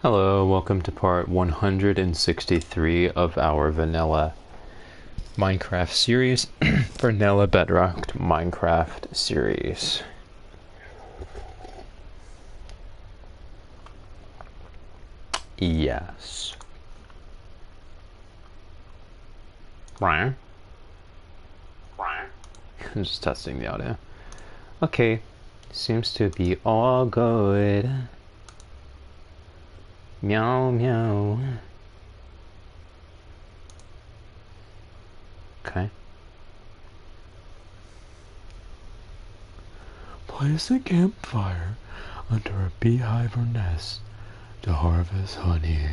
Hello, welcome to part 163 of our vanilla Minecraft series. Vanilla Bedrock Minecraft series. Yes. I'm just testing the audio. Okay, seems to be all good. Meow meow. Okay. Place a campfire under a beehive or nest to harvest honey.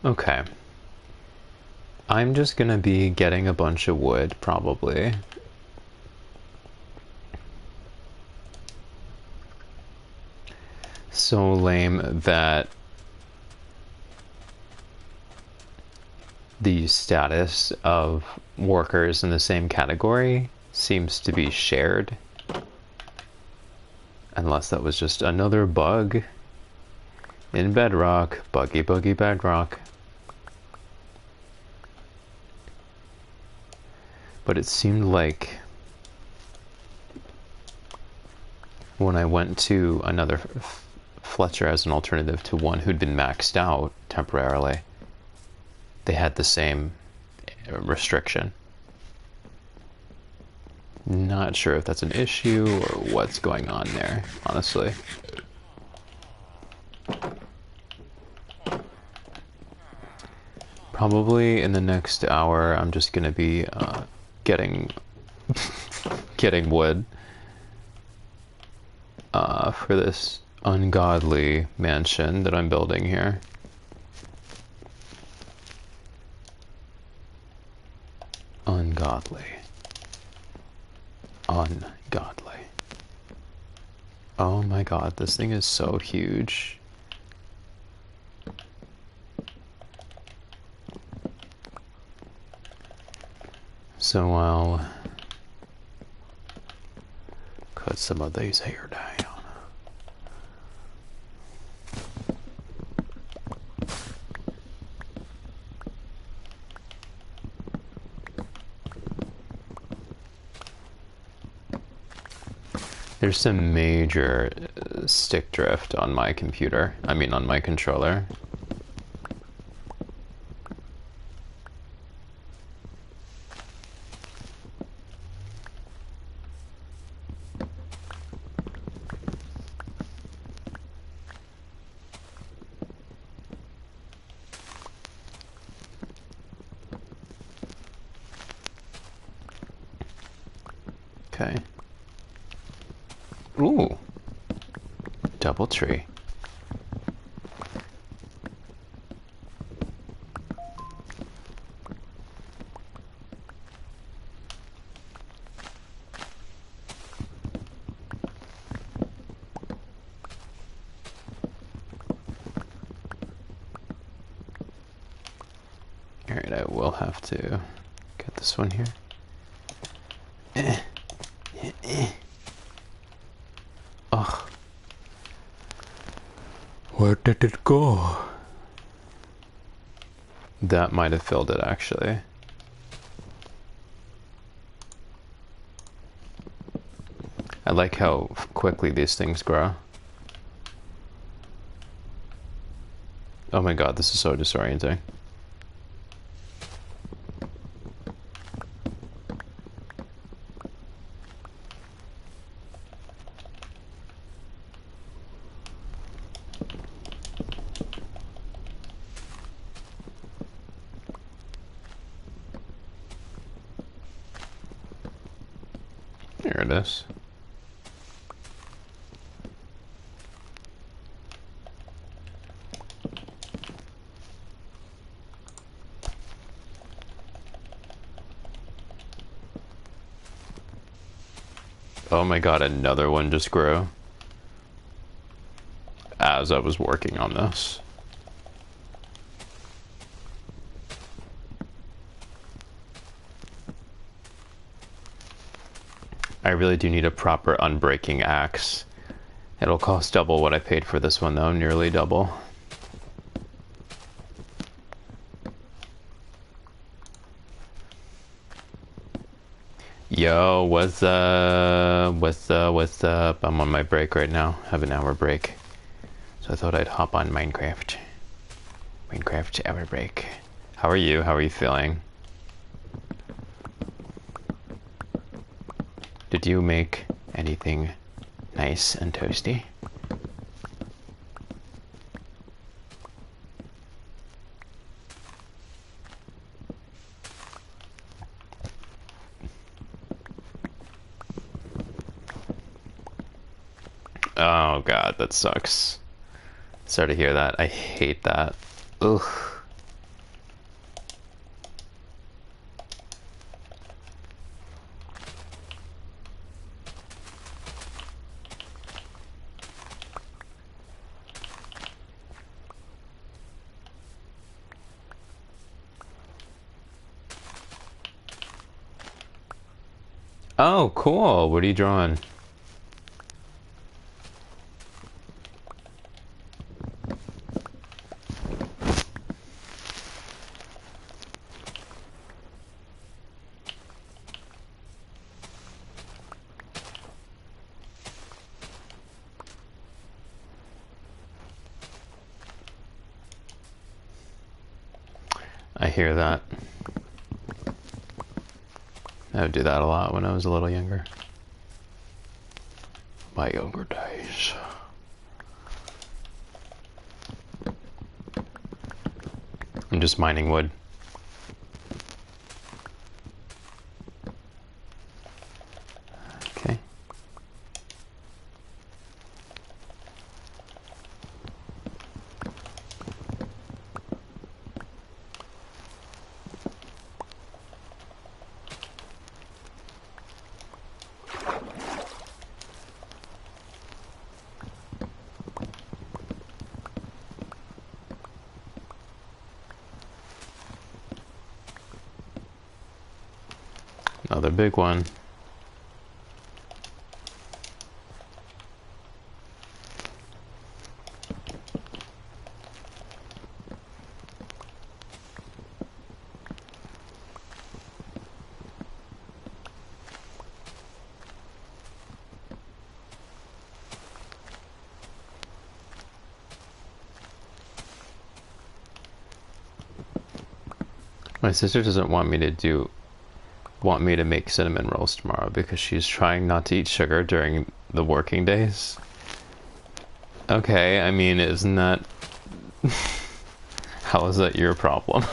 Okay. I'm just gonna be getting a bunch of wood, probably. So lame that the status of workers in the same category seems to be shared. Unless that was just another bug in Bedrock. Buggy buggy Bedrock. But it seemed like when I went to another Fletcher as an alternative to one who'd been maxed out temporarily, they had the same restriction. Not sure if that's an issue or what's going on there, honestly. Probably in the next hour, I'm just gonna be getting getting wood for this ungodly mansion that I'm building here. Ungodly. Ungodly. Oh my god, this thing is so huge. So I'll cut some of these hair down. There's some major stick drift on my computer. I mean, on my controller. Okay. Ooh. Double tree. Alright, I will have to get this one here. Ugh. Where did it go? That might have filled it, actually. I like how quickly these things grow. Oh my god, this is so disorienting. There it is. Oh my god, another one just grew as I was working on this. I really do need a proper unbreaking axe. It'll cost double what I paid for this one though, nearly double. Yo, what's up? What's up? What's up? I'm on my break right now. I have an hour break. So I thought I'd hop on Minecraft. Minecraft hour break. How are you? How are you feeling? Did you make anything nice and toasty? Oh god, that sucks. Sorry to hear that. I hate that. Ugh. Oh, cool. What are you drawing? I hear that. I would do that a lot when I was a little younger. My younger days. I'm just mining wood. Okay. Another big one. My sister doesn't want me to make cinnamon rolls tomorrow because she's trying not to eat sugar during the working days. Okay, I mean, isn't that... How is that your problem?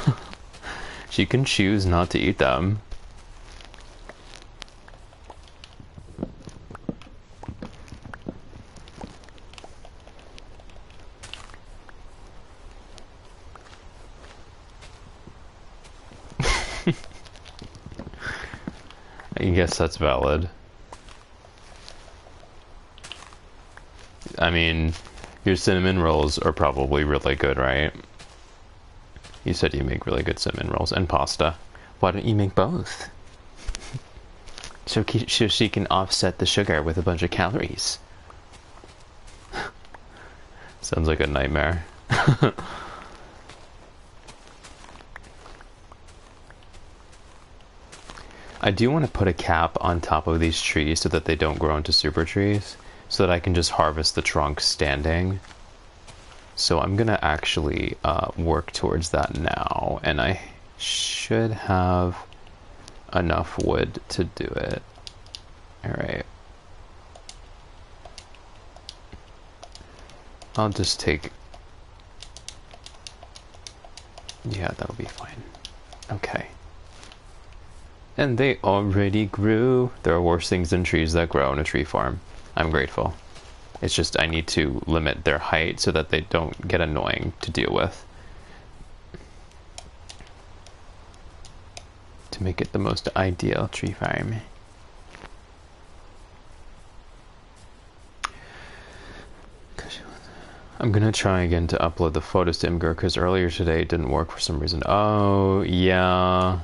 She can choose not to eat them. I guess that's valid. I mean, your cinnamon rolls are probably really good, right? You said you make really good cinnamon rolls and pasta. Why don't you make both? So she can offset the sugar with a bunch of calories. Sounds like a nightmare. I do want to put a cap on top of these trees so that they don't grow into super trees, so that I can just harvest the trunks standing. So I'm gonna actually work towards that now, and I should have enough wood to do it. Alright. I'll just take... Yeah, that'll be fine. Okay. And they already grew. There are worse things than trees that grow in a tree farm. I'm grateful. It's just I need to limit their height so that they don't get annoying to deal with. To make it the most ideal tree farm. I'm gonna try again to upload the photos to Imgur because earlier today it didn't work for some reason. Oh, yeah.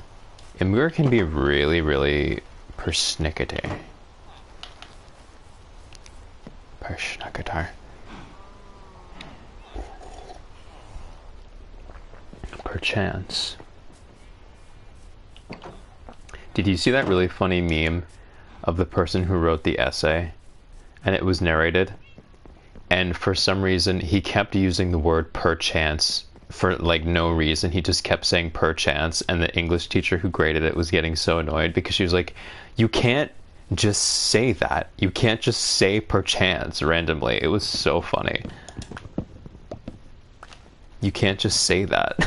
Imgur can be really, really persnickety. Harsh, not guitar. Perchance. Did you see that really funny meme of the person who wrote the essay? And it was narrated. And for some reason, he kept using the word perchance for like no reason. He just kept saying perchance. And the English teacher who graded it was getting so annoyed because she was like, you can't just say that. You can't just say perchance randomly. It was so funny. You can't just say that.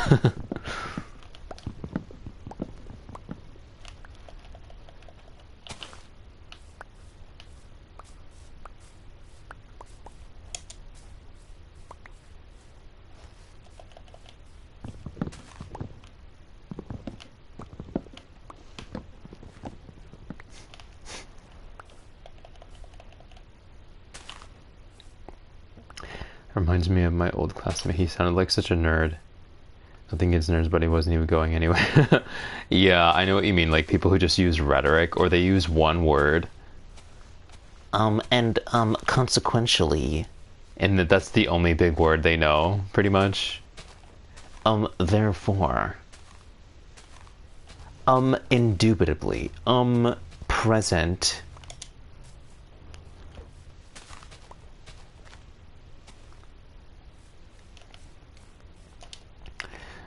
Reminds me of my old classmate. He sounded like such a nerd. I think he's nerds, but he wasn't even going anywhere. Yeah, I know what you mean. Like people who just use rhetoric or they use one word. Consequentially. And that's the only big word they know, pretty much. Therefore. Indubitably. Present.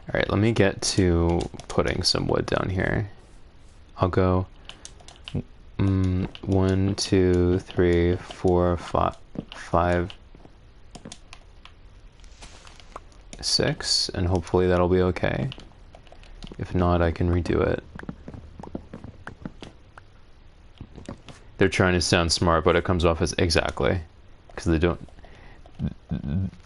Alright, let me get to putting some wood down here. I'll go 1, 2, 3, 4, 5, 6, and hopefully that'll be okay. If not, I can redo it. They're trying to sound smart, but it comes off as exactly. Because they don't...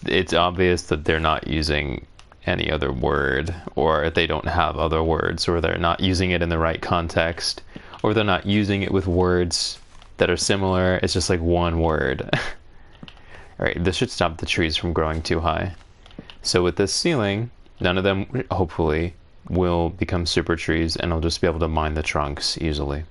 It's obvious that they're not using any other word, or they don't have other words, or they're not using it in the right context, or they're not using it with words that are similar. It's just like one word. Alright, this should stop the trees from growing too high. So with this ceiling, none of them, hopefully, will become super trees, and I'll just be able to mine the trunks easily.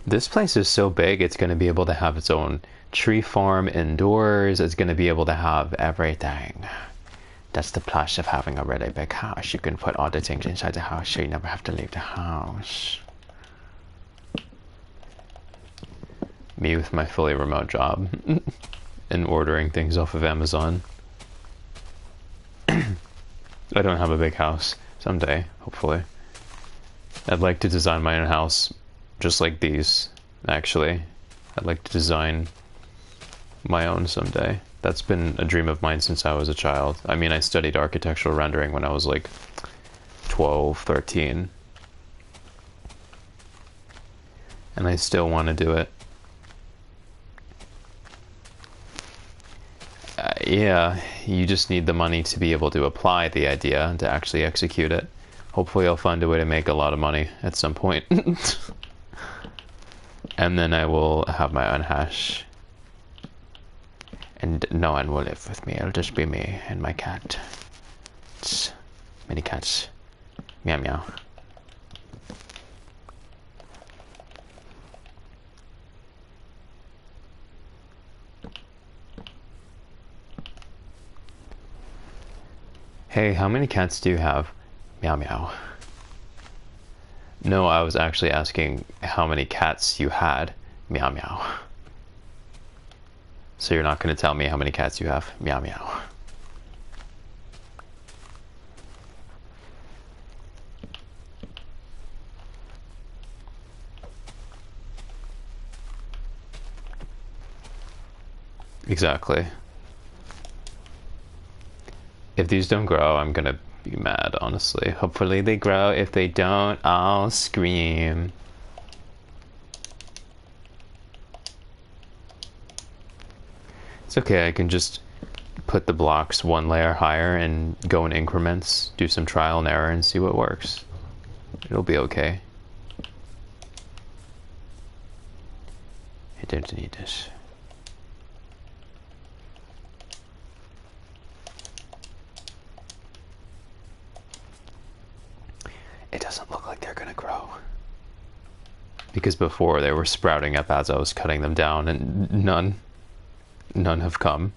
This place is so big, it's going to be able to have its own tree farm indoors. It's going to be able to have everything. That's the plus of having a really big house. You can put all the things inside the house so you never have to leave the house. Me with my fully remote job and ordering things off of Amazon. I don't have a big house. Someday, hopefully. I'd like to design my own house just like these, actually. I'd like to design my own someday. That's been a dream of mine since I was a child. I mean, I studied architectural rendering when I was like 12, 13. And I still want to do it. Yeah, you just need the money to be able to apply the idea and to actually execute it. Hopefully I'll find a way to make a lot of money at some point. And then I will have my own hash. And no one will live with me. It'll just be me and my cat. It's many cats. Meow meow. Hey, how many cats do you have? Meow meow. No, I was actually asking how many cats you had. Meow meow. So you're not going to tell me how many cats you have? Meow meow. Exactly. If these don't grow, I'm gonna be mad, honestly. Hopefully they grow. If they don't, I'll scream. It's okay, I can just put the blocks one layer higher and go in increments, do some trial and error and see what works. It'll be okay. I don't need this. It doesn't look like they're gonna grow. Because before they were sprouting up as I was cutting them down and none have come.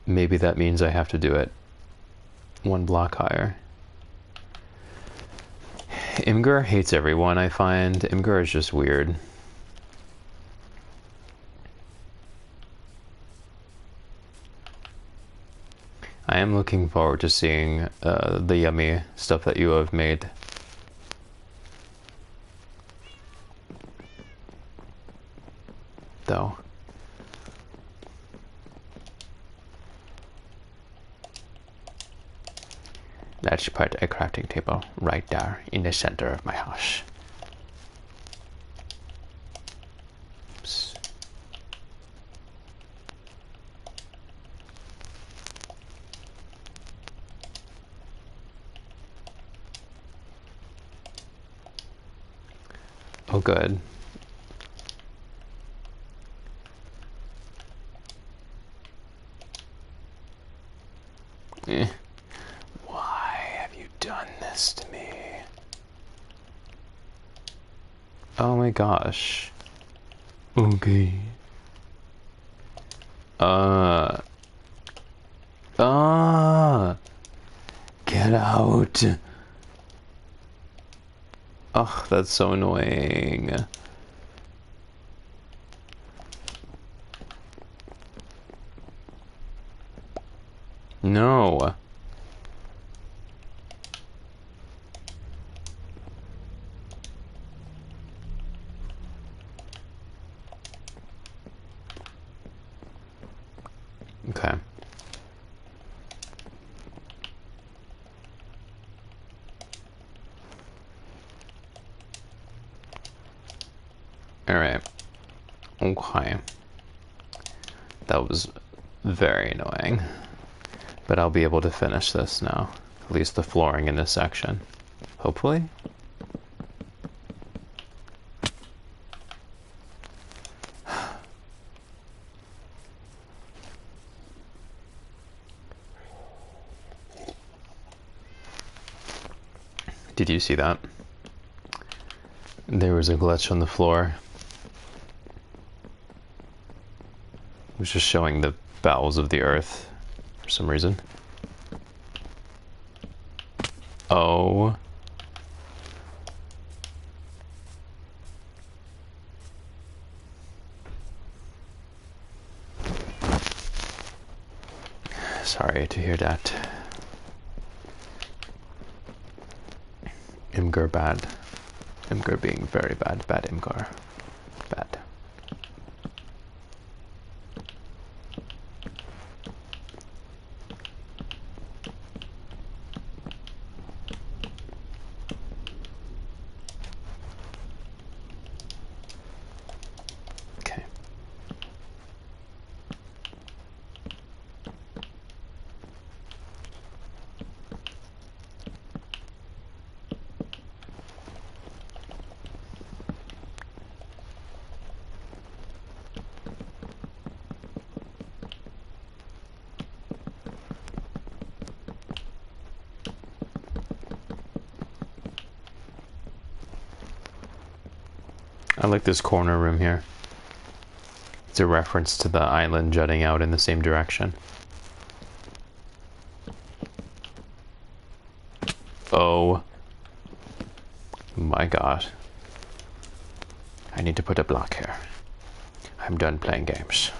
Maybe that means I have to do it one block higher. Imgur hates everyone, I find. Imgur is just weird. I am looking forward to seeing the yummy stuff that you have made. Though. Let's put a crafting table right there in the center of my house. Oops. Oh, good. Why have you done this to me? Oh my gosh. Okay. Get out. Oh, that's so annoying. No. Okay. All right. Okay. That was very annoying. But I'll be able to finish this now. At least the flooring in this section. Hopefully. Did you see that? There was a glitch on the floor. It was just showing the bowels of the earth for some reason. Oh. Sorry to hear that. Imgur bad. Imgur being very bad. Bad Imgur. Bad. Okay. I like this corner room here. It's a reference to the island jutting out in the same direction. Oh my god. I need to put a block here. I'm done playing games.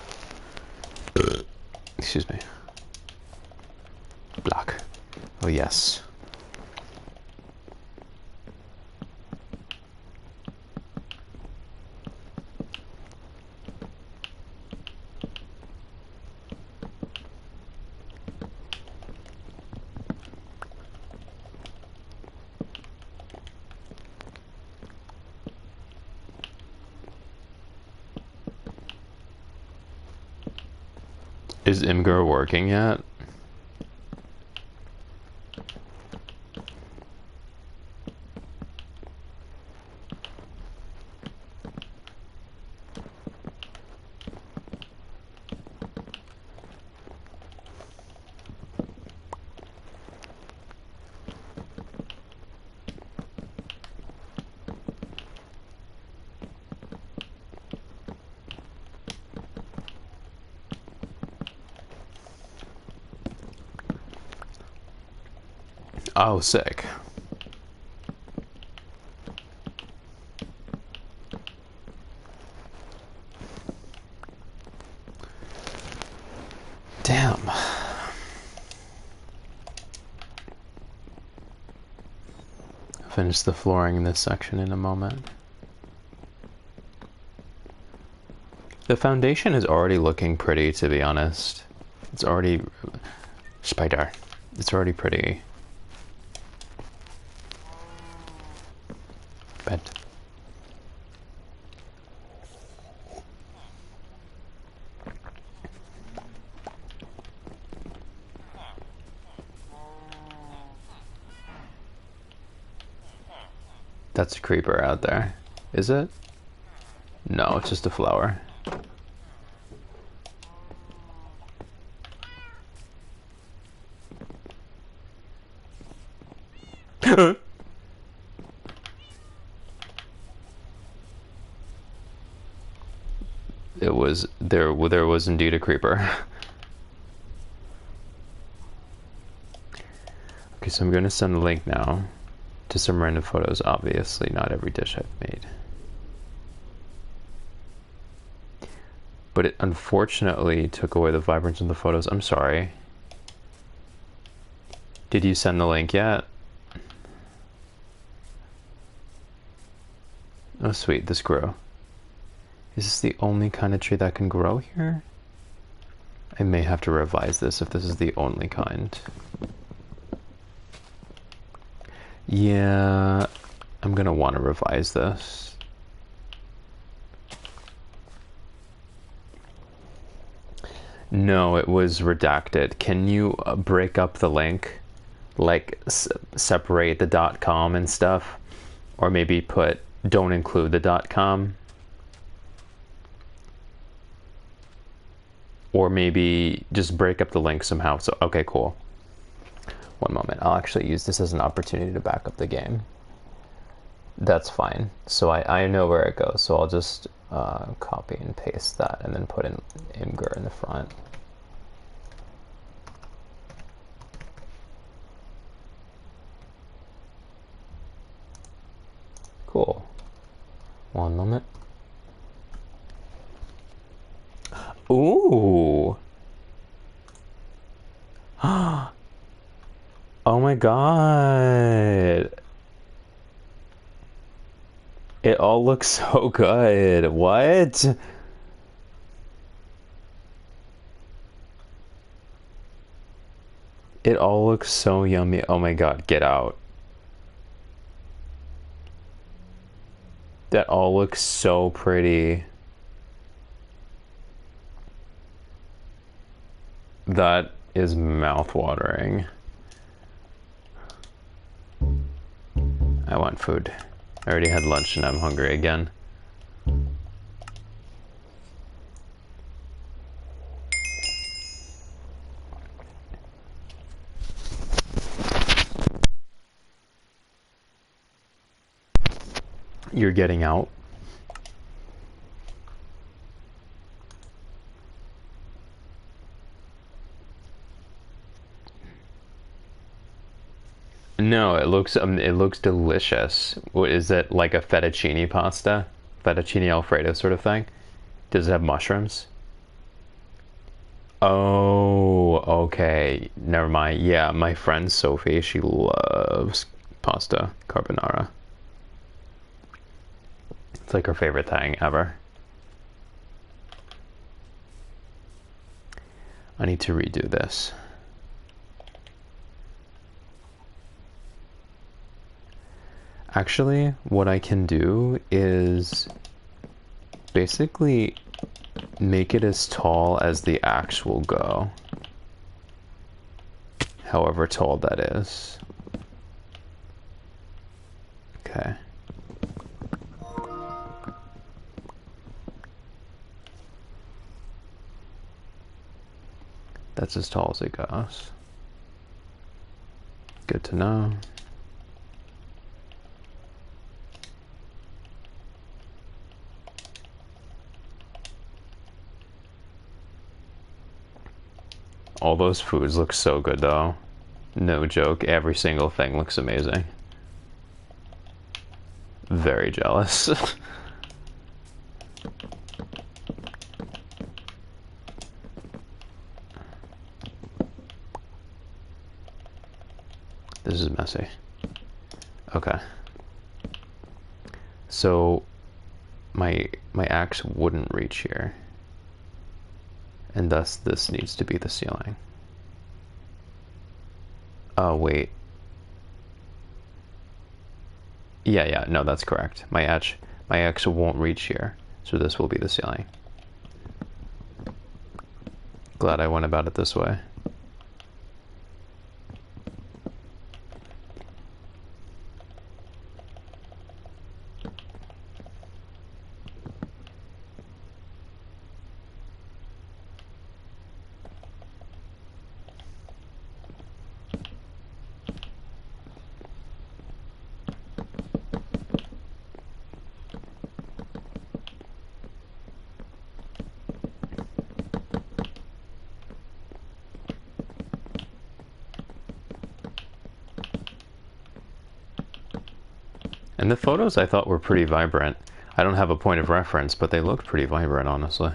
Excuse me. Block. Oh yes. Is Imgur working yet? Oh, sick. Damn. Finish the flooring in this section in a moment. The foundation is already looking pretty, to be honest. It's already... Spider. It's already pretty. Bed. That's a creeper out there. Is it? No, it's just a flower. There was indeed a creeper. Okay, so I'm going to send a link now to some random photos. Obviously, not every dish I've made. But it unfortunately took away the vibrance of the photos. I'm sorry. Did you send the link yet? Oh, sweet, this grew. Is this the only kind of tree that can grow here? I may have to revise this if this is the only kind. Yeah, I'm gonna want to revise this. No, it was redacted. Can you break up the link? Like, separate the .com and stuff? Or maybe don't include the .com? Or maybe just break up the link somehow. So, okay, cool. One moment. I'll actually use this as an opportunity to back up the game. That's fine. So I know where it goes. So I'll just copy and paste that and then put in Imgur in the front. Cool. One moment. Ooh. Oh my god. It all looks so good. What? It all looks so yummy. Oh my god, get out. That all looks so pretty. That is mouth-watering. I want food. I already had lunch and I'm hungry again. You're getting out? No, it looks delicious. What is it, like a fettuccine pasta? Fettuccine Alfredo sort of thing? Does it have mushrooms? Oh, okay. Never mind. Yeah, my friend Sophie, she loves pasta carbonara. It's like her favorite thing ever. I need to redo this. Actually, what I can do is basically make it as tall as the axe will go. However tall that is. Okay. That's as tall as it goes. Good to know. All those foods look so good though. No joke, every single thing looks amazing. Very jealous. This is messy. Okay. So my axe wouldn't reach here. And thus this needs to be the ceiling. Oh, wait. Yeah, no, that's correct. My axe won't reach here, so this will be the ceiling. Glad I went about it this way. And the photos I thought were pretty vibrant. I don't have a point of reference, but they looked pretty vibrant, honestly.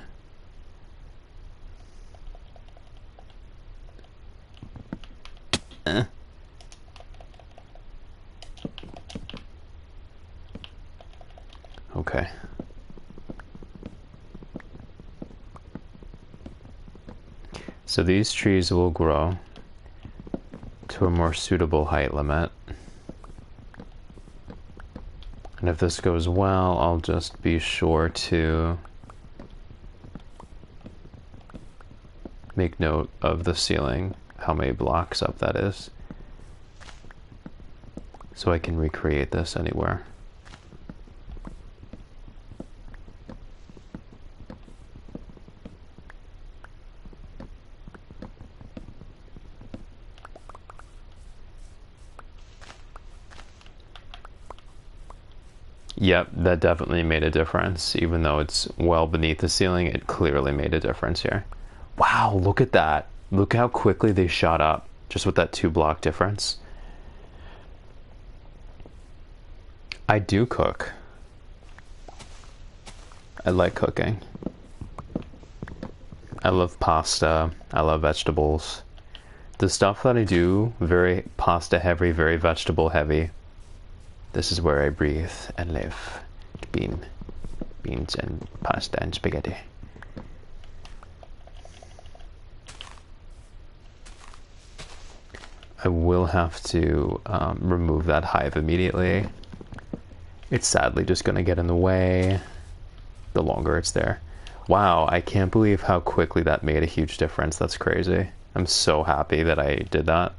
Okay. So these trees will grow to a more suitable height limit. And if this goes well, I'll just be sure to make note of the ceiling, how many blocks up that is, so I can recreate this anywhere. Yep, that definitely made a difference. Even though it's well beneath the ceiling, it clearly made a difference here. Wow, look at that. Look how quickly they shot up, just with that 2-block difference. I do cook. I like cooking. I love pasta. I love vegetables. The stuff that I do, very pasta heavy, very vegetable heavy. This is where I breathe and live. Beans and pasta and spaghetti. I will have to remove that hive immediately. It's sadly just going to get in the way the longer it's there. Wow, I can't believe how quickly that made a huge difference. That's crazy. I'm so happy that I did that.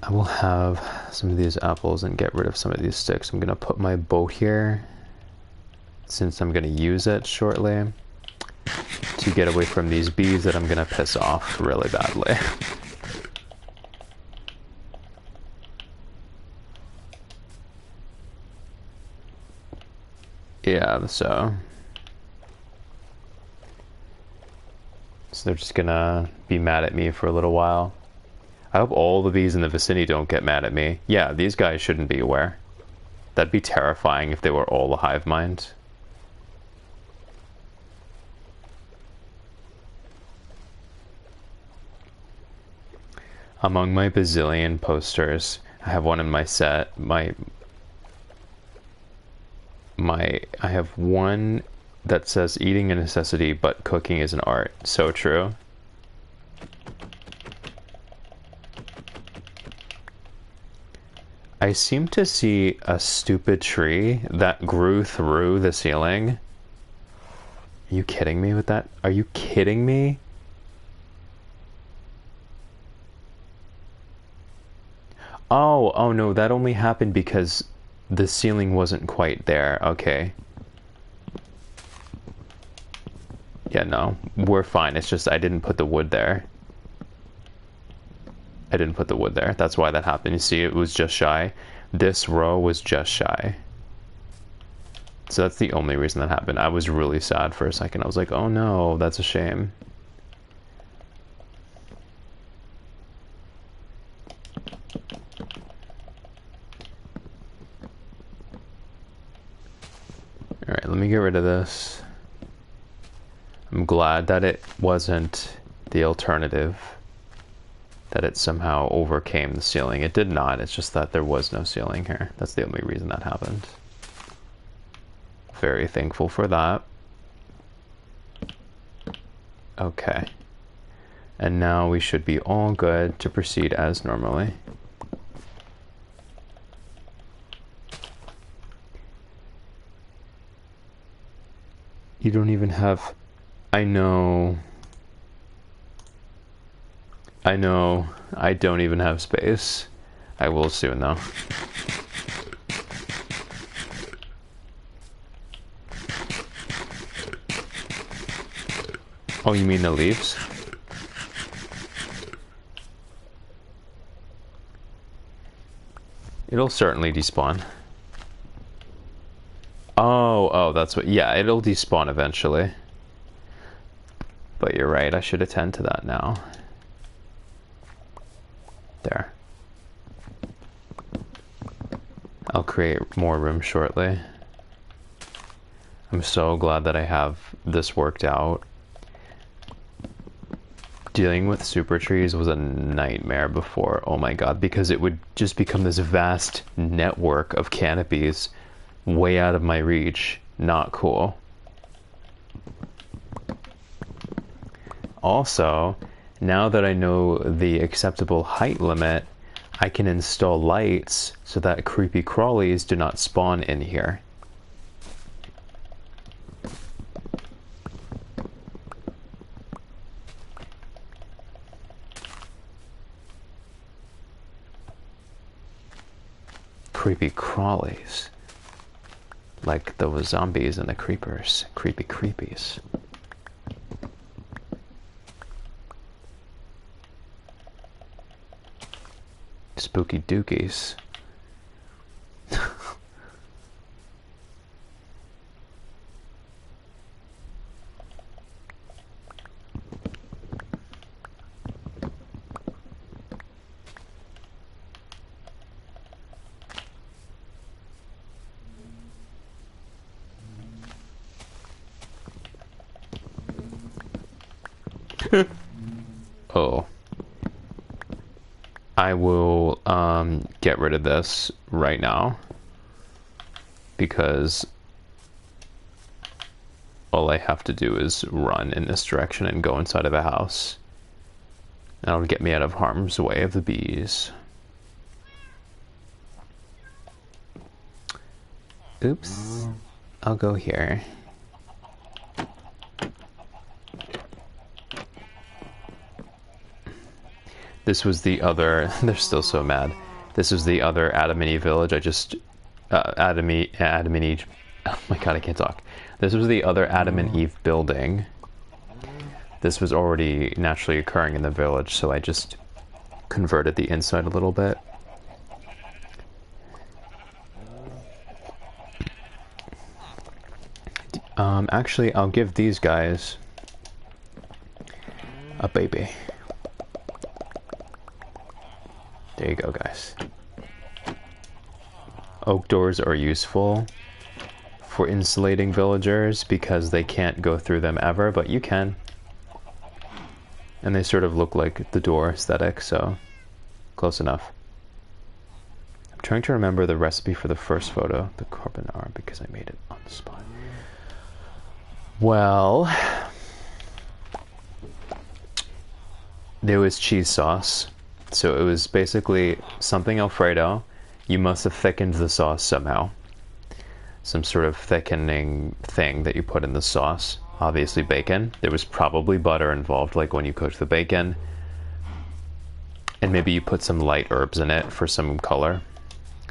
I will have some of these apples and get rid of some of these sticks. I'm going to put my boat here, since I'm going to use it shortly, to get away from these bees that I'm going to piss off really badly. Yeah, so they're just going to be mad at me for a little while. I hope all the bees in the vicinity don't get mad at me. Yeah, these guys shouldn't be aware. That'd be terrifying if they were all a hive mind. Among my bazillion posters, I have one in my set. I have one that says eating a necessity, but cooking is an art. So true. I seem to see a stupid tree that grew through the ceiling. Are you kidding me with that? Are you kidding me? Oh no, that only happened because the ceiling wasn't quite there. Okay. Yeah, no, we're fine. It's just I didn't put the wood there. I didn't put the wood there. That's why that happened. You see, it was just shy. This row was just shy. So that's the only reason that happened. I was really sad for a second. I was like, oh no, that's a shame. Alright, let me get rid of this. I'm glad that it wasn't the alternative. That it somehow overcame the ceiling. It did not. It's just that there was no ceiling here. That's the only reason that happened. Very thankful for that. Okay. And now we should be all good to proceed as normally. You don't even have... I know. I don't even have space. I will soon, though. Oh, you mean the leaves? It'll certainly despawn. Oh, that's what... Yeah, it'll despawn eventually. But you're right, I should attend to that now. There. I'll create more room shortly. I'm so glad that I have this worked out. Dealing with super trees was a nightmare before. Oh my god, because it would just become this vast network of canopies way out of my reach. Not cool. Also, now that I know the acceptable height limit, I can install lights so that creepy crawlies do not spawn in here. Creepy crawlies. Like those zombies and the creepers. Creepy creepies. Spooky dookies. Oh. I will get rid of this right now because all I have to do is run in this direction and go inside of a house. That'll get me out of harm's way of the bees. Oops. I'll go here. This was the other... They're still so mad. This was the other Adam and Eve village. I just... Adam and Eve... Oh my god, I can't talk. This was the other Adam and Eve building. This was already naturally occurring in the village, so I just converted the inside a little bit. Actually, I'll give these guys a baby. There you go, guys. Oak doors are useful for insulating villagers because they can't go through them ever, but you can. And they sort of look like the door aesthetic, so close enough. I'm trying to remember the recipe for the first photo, the carbonara, because I made it on the spot. Well, there was cheese sauce. So it was basically something Alfredo. You must have thickened the sauce somehow. Some sort of thickening thing that you put in the sauce. Obviously bacon. There was probably butter involved, like when you cooked the bacon. And maybe you put some light herbs in it for some color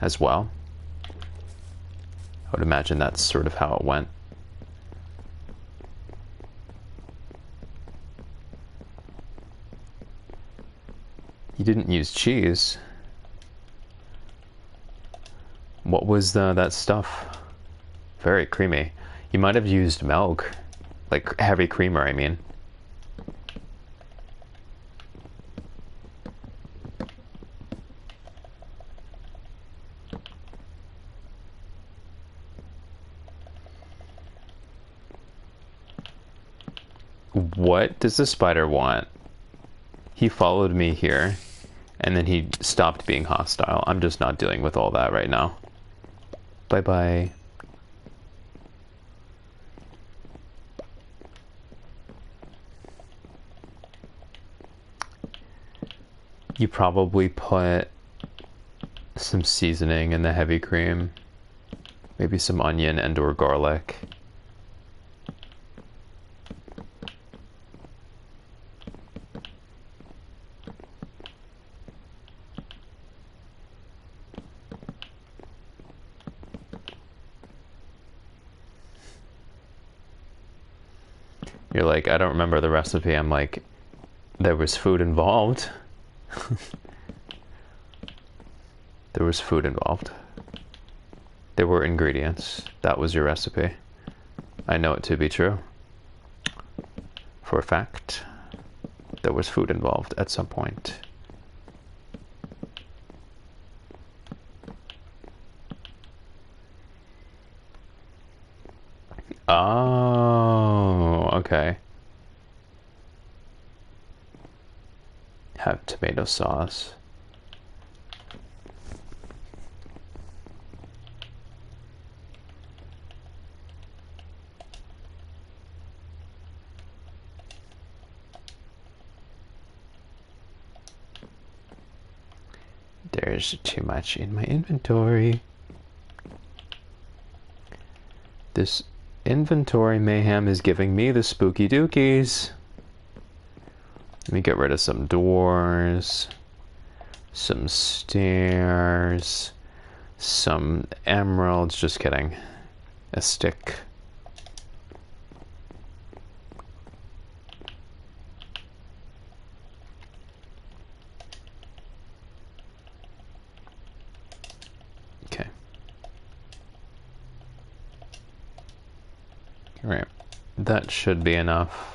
as well. I would imagine that's sort of how it went. You didn't use cheese. What was that stuff? Very creamy. You might have used milk. Like heavy creamer, I mean. What does the spider want? He followed me here, and then he stopped being hostile. I'm just not dealing with all that right now. Bye-bye. You probably put some seasoning in the heavy cream. Maybe some onion and or garlic. You're like, I don't remember the recipe. I'm like, there was food involved. There was food involved. There were ingredients. That was your recipe. I know it to be true. For a fact, there was food involved at some point. Oh, okay. Have tomato sauce. There's too much in my inventory. This inventory mayhem is giving me the spooky dookies. Let me get rid of some doors, some stairs, some emeralds. Just kidding. A stick. Okay. All right. That should be enough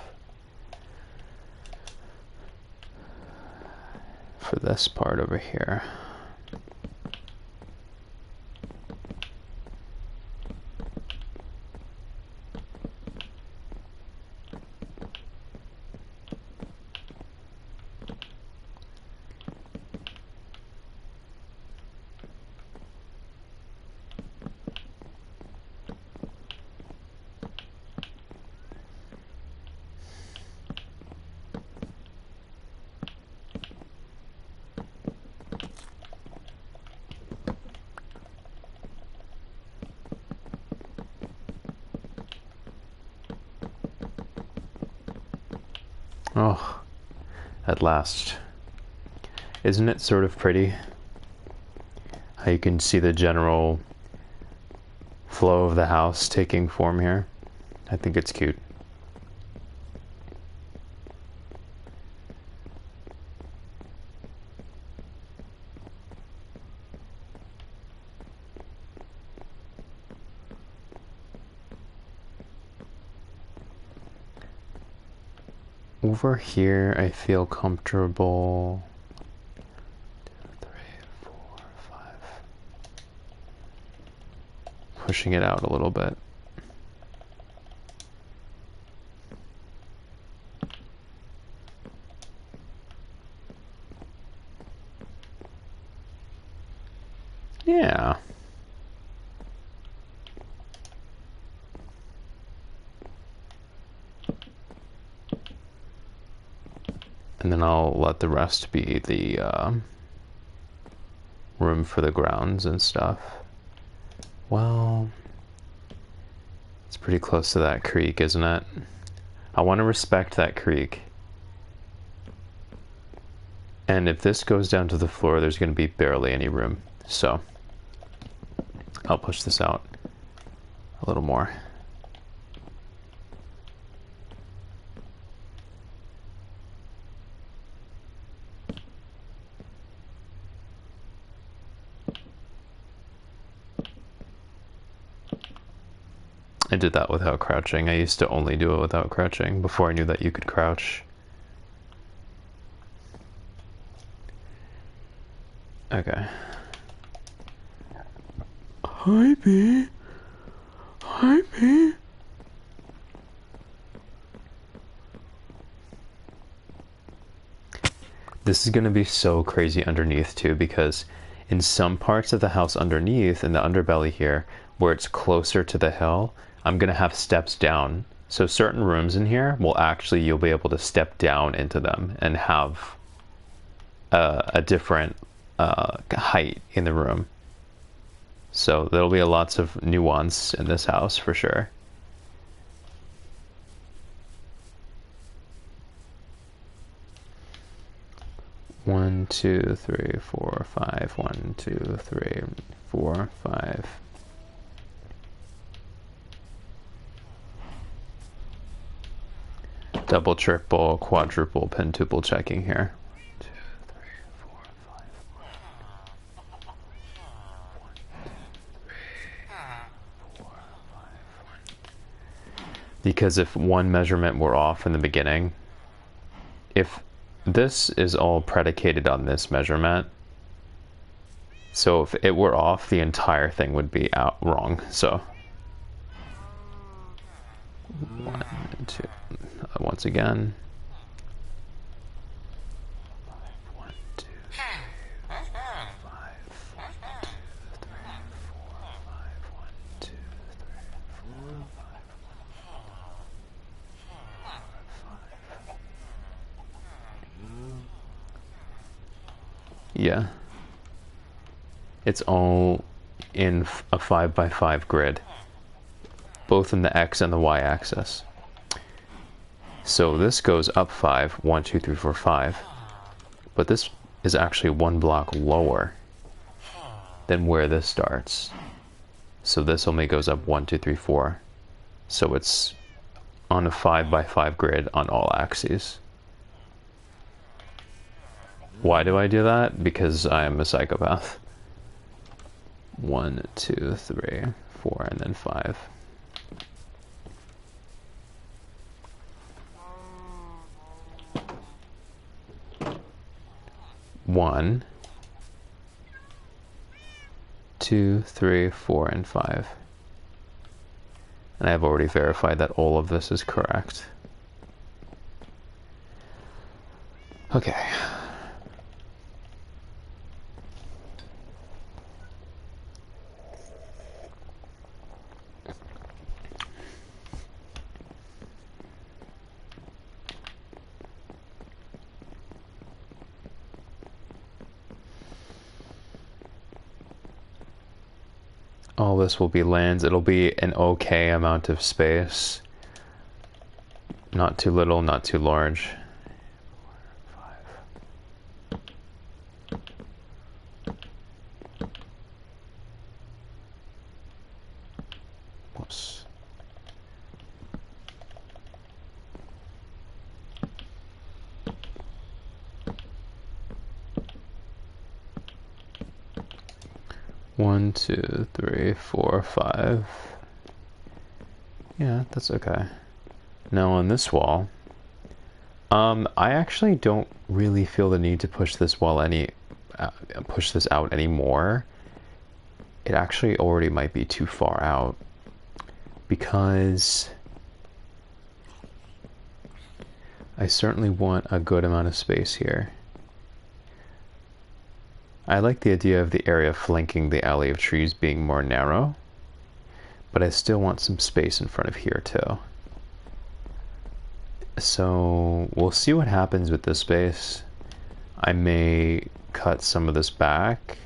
for this part over here. Oh, at last. Isn't it sort of pretty? How you can see the general flow of the house taking form here. I think it's cute. Over here, I feel comfortable. 2, 3, 4, 5. Pushing it out a little bit. Yeah. And then I'll let the rest be the room for the grounds and stuff. Well, it's pretty close to that creek, isn't it? I want to respect that creek. And if this goes down to the floor, there's going to be barely any room. So I'll push this out a little more. I did that without crouching. I used to only do it without crouching before I knew that you could crouch. Okay. Hi, B. Hi, B. This is going to be so crazy underneath too, because in some parts of the house underneath, in the underbelly here, where it's closer to the hill, I'm going to have steps down. So certain rooms in here will actually, you'll be able to step down into them and have a different height in the room. So there'll be lots of nuance in this house for sure. One, two, three, four, five. 1, 2, 3, 4, 5. Double, triple, quadruple, pentuple checking here. 2, 3, 4, 5. 1, 2, 3, 4, 5. Because if one measurement were off in the beginning, if this is all predicated on this measurement, so if it were off, the entire thing would be out wrong. So 1, 2, once again. 1, 2, 3, 4, 5. 1, 2, 3, 4, 5. 1, 2, 3, 4, 5. Yeah. It's all in a 5x5 grid, both in the X and the Y axis. So this goes up 5, 1, 2, 3, 4, 5. But this is actually one block lower than where this starts. So this only goes up 1, 2, 3, 4. So it's on a 5x5 grid on all axes. Why do I do that? Because I am a psychopath. 1, 2, 3, 4, and then 5. One, 2, 3, 4, and 5. And I have already verified that all of this is correct. Okay. All this will be lands. It'll be an okay amount of space. Not too little, not too large. 4, 5. Whoops. One, 2, 3, 4, 5. Yeah, that's okay. Now on this wall, I actually don't really feel the need to push this wall push this out anymore. It actually already might be too far out, because I certainly want a good amount of space here. I like the idea of the area flanking the alley of trees being more narrow, but I still want some space in front of here too. So we'll see what happens with this space. I may cut some of this back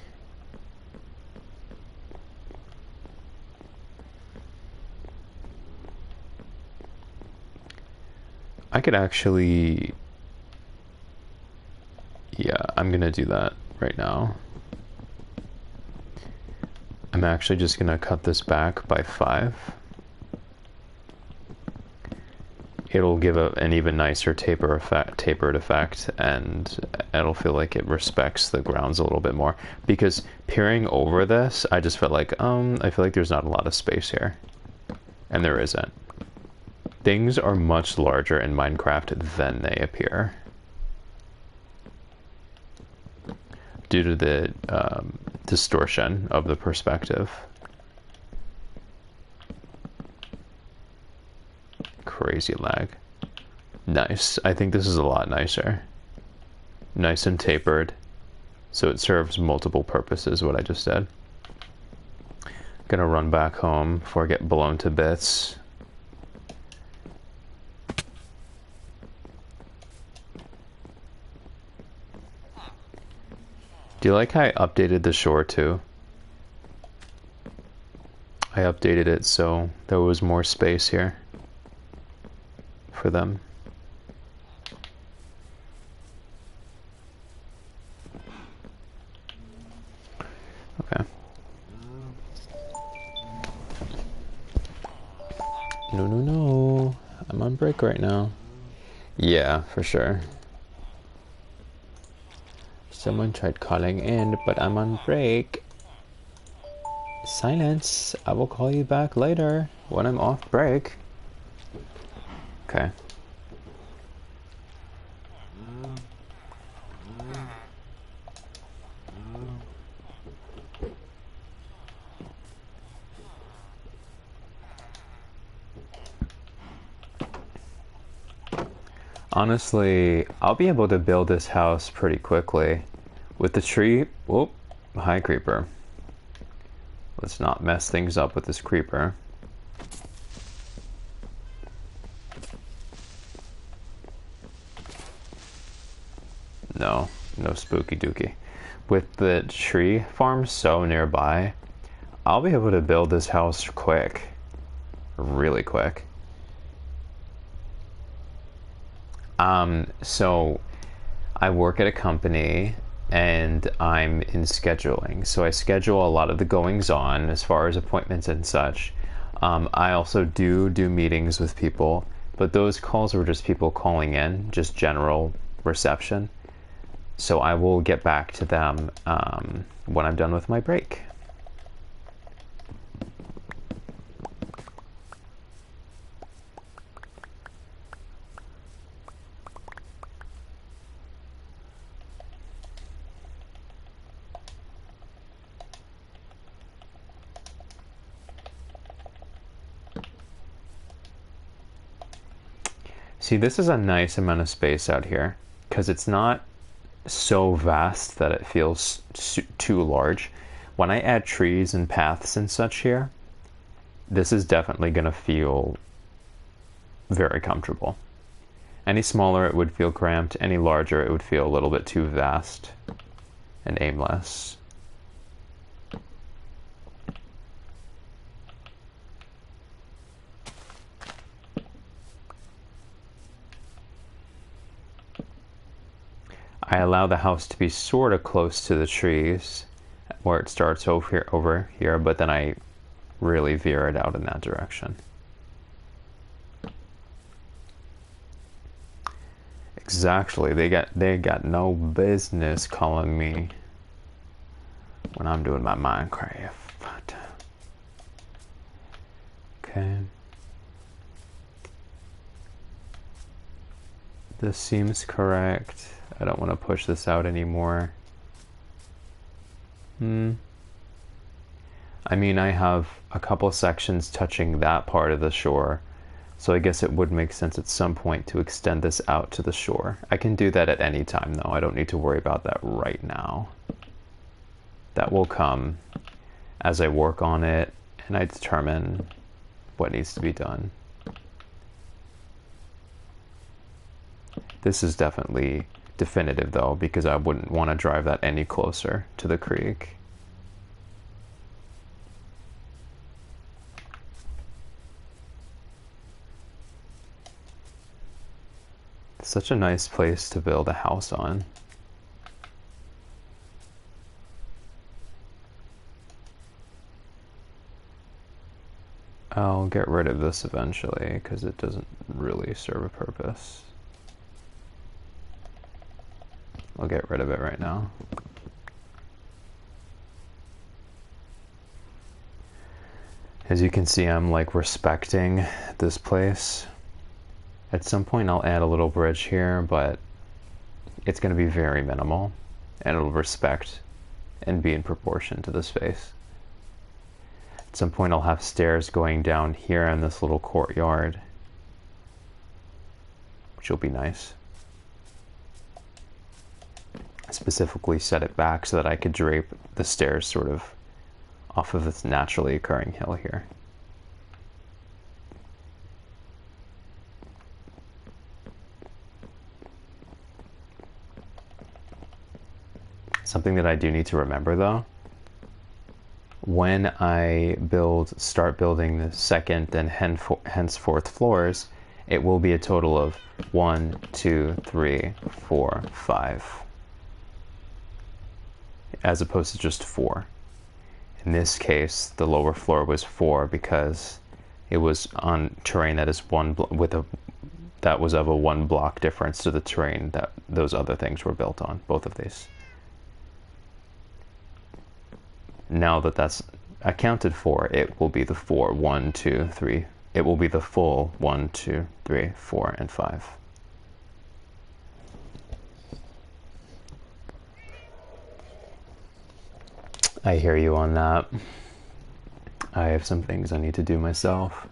I could actually... Yeah, I'm gonna do that right now. I'm actually just gonna cut this back by 5. It'll give an even nicer tapered effect, and it'll feel like it respects the grounds a little bit more. Because peering over this, I just felt like, I feel like there's not a lot of space here. And there isn't. Things are much larger in Minecraft than they appear. Due to the distortion of the perspective. Crazy lag. Nice. I think this is a lot nicer. Nice and tapered. So it serves multiple purposes, what I just did. Gonna run back home before I get blown to bits. Do you like how I updated the shore too? I updated it so there was more space here for them. Okay. No. I'm on break right now. Yeah, for sure. Someone tried calling in, but I'm on break. Silence. I will call you back later when I'm off break. Okay. Honestly, I'll be able to build this house pretty quickly. With the tree... Whoop. Hi, creeper. Let's not mess things up with this creeper. No spooky dookie. With the tree farm so nearby, I'll be able to build this house quick. Really quick. So I work at a company and I'm in scheduling. So I schedule a lot of the goings on as far as appointments and such. I also do meetings with people, but those calls were just people calling in, just general reception. So I will get back to them when I'm done with my break. See, this is a nice amount of space out here because it's not so vast that it feels too large. When I add trees and paths and such here, this is definitely going to feel very comfortable. Any smaller, it would feel cramped. Any larger, it would feel a little bit too vast and aimless. I allow the house to be sort of close to the trees where it starts over here, but then I really veer it out in that direction. Exactly. They got no business calling me when I'm doing my Minecraft. Okay. This seems correct. I don't want to push this out anymore. I mean, I have a couple sections touching that part of the shore, so I guess it would make sense at some point to extend this out to the shore. I can do that at any time, though. I don't need to worry about that right now. That will come as I work on it and I determine what needs to be done. This is definitely definitive, though, because I wouldn't want to drive that any closer to the creek. Such a nice place to build a house on. I'll get rid of this eventually because it doesn't really serve a purpose. I'll get rid of it right now. As you can see, I'm like respecting this place. At some point I'll add a little bridge here, but it's going to be very minimal, and it'll respect and be in proportion to the space. At some point I'll have stairs going down here in this little courtyard, which will be nice. I specifically set it back so that I could drape the stairs sort of off of this naturally occurring hill here. Something that I do need to remember though, when I start building the second and henceforth floors, it will be a total of 1, 2, 3, 4, 5, as opposed to just 4. In this case, the lower floor was 4 because it was on terrain that is that was of a 1 block difference to the terrain that those other things were built on, both of these. Now that that's accounted for, it will be the 4, 1, 2, 3. It will be the full 1, 2, 3, 4, and 5. I hear you on that. I have some things I need to do myself.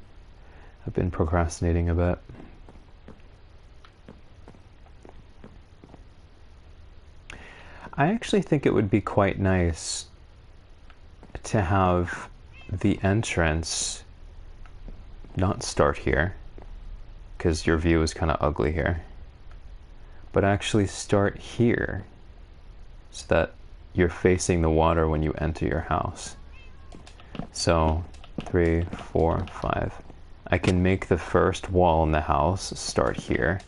I've been procrastinating a bit. I actually think it would be quite nice to have the entrance not start here, because your view is kind of ugly here, but actually start here so that you're facing the water when you enter your house. So 3, 4, 5. I can make the first wall in the house start here.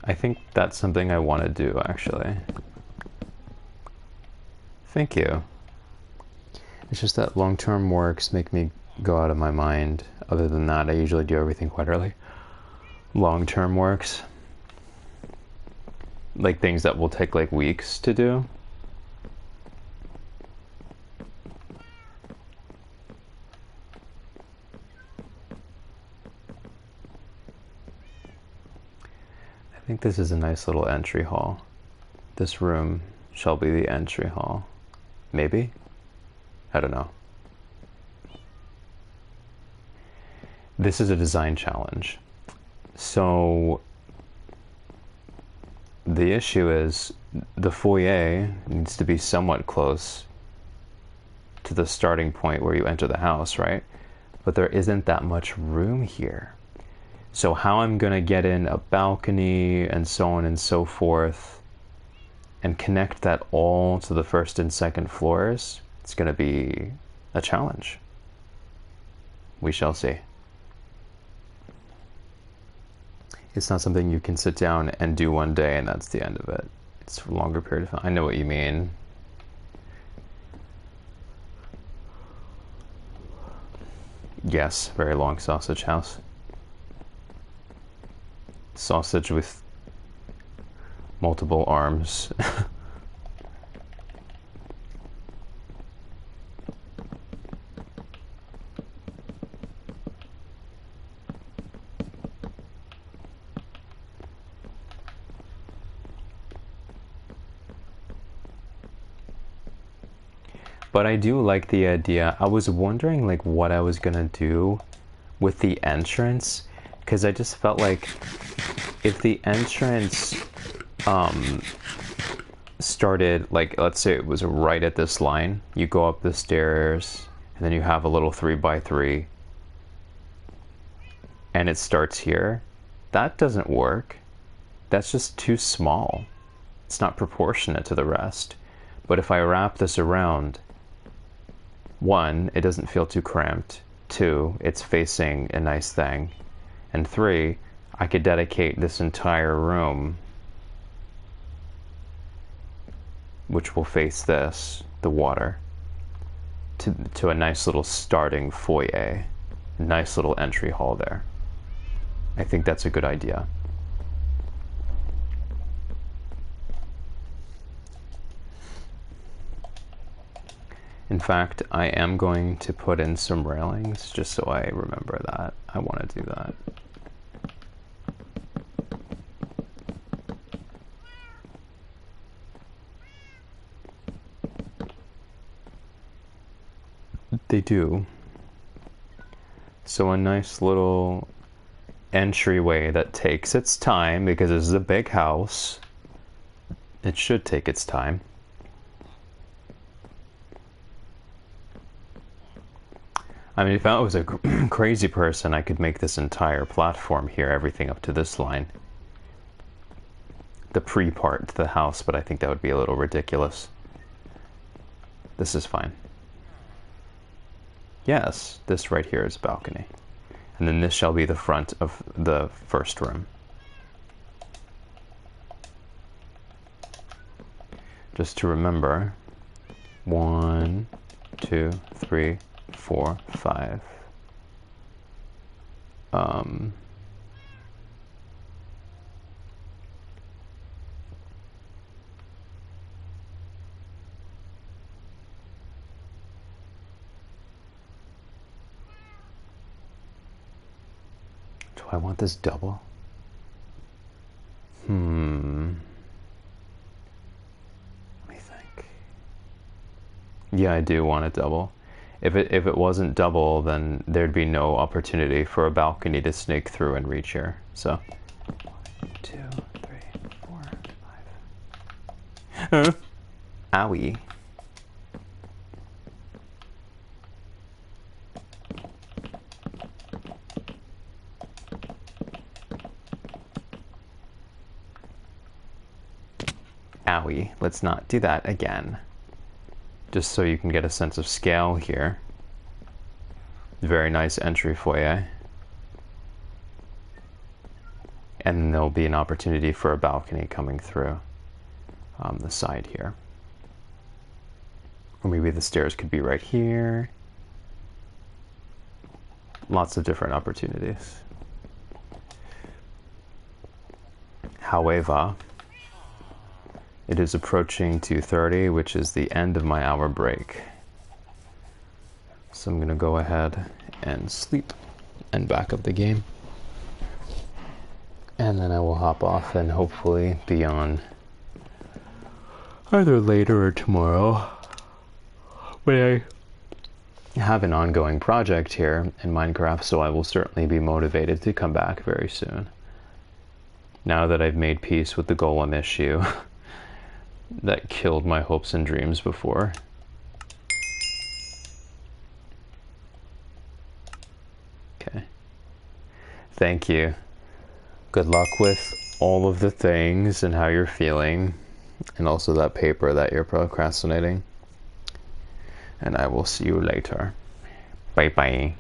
I think that's something I want to do, actually. Thank you. It's just that long-term works make me go out of my mind. Other than that, I usually do everything quite early. Long-term works, like things that will take like weeks to do, I think this is a nice little entry hall. This room shall be the entry hall. Maybe? I don't know. This is a design challenge. So the issue is the foyer needs to be somewhat close to the starting point where you enter the house, right? But there isn't that much room here. So how I'm going to get in a balcony and so on and so forth and connect that all to the first and second floors, it's going to be a challenge. We shall see. It's not something you can sit down and do one day and that's the end of it. It's a longer period of time. I know what you mean. Yes, very long sausage house. Sausage with multiple arms. But I do like the idea. I was wondering like what I was gonna do with the entrance, because I just felt like if the entrance started, like, let's say it was right at this line, you go up the stairs and then you have a little 3x3 and it starts here, that doesn't work. That's just too small. It's not proportionate to the rest. But if I wrap this around, 1, it doesn't feel too cramped. 2, it's facing a nice thing. And 3, I could dedicate this entire room, which will face this, the water, to a nice little starting foyer. Nice little entry hall there. I think that's a good idea. In fact, I am going to put in some railings just so I remember that I want to do that. They do. So a nice little entryway that takes its time, because this is a big house. It should take its time. I mean, if I was a crazy person, I could make this entire platform here, everything up to this line. The pre-part to the house, but I think that would be a little ridiculous. This is fine. Yes, this right here is balcony. And then this shall be the front of the first room. Just to remember, 1, 2, 3, 4, 5. Do I want this double? Let me think. Yeah, I do want it double. If it wasn't double, then there'd be no opportunity for a balcony to snake through and reach here. So 1, 2, 3, 4, 5. Owie. Owie. Let's not do that again. Just so you can get a sense of scale here. Very nice entry foyer. And there'll be an opportunity for a balcony coming through the side here. Or maybe the stairs could be right here. Lots of different opportunities. However, it is approaching 2:30, which is the end of my hour break. So I'm going to go ahead and sleep and back up the game. And then I will hop off and hopefully be on either later or tomorrow. But I have an ongoing project here in Minecraft, so I will certainly be motivated to come back very soon. Now that I've made peace with the golem issue that killed my hopes and dreams before. Okay. Thank you. Good luck with all of the things and how you're feeling, and also that paper that you're procrastinating. And I will see you later. Bye bye.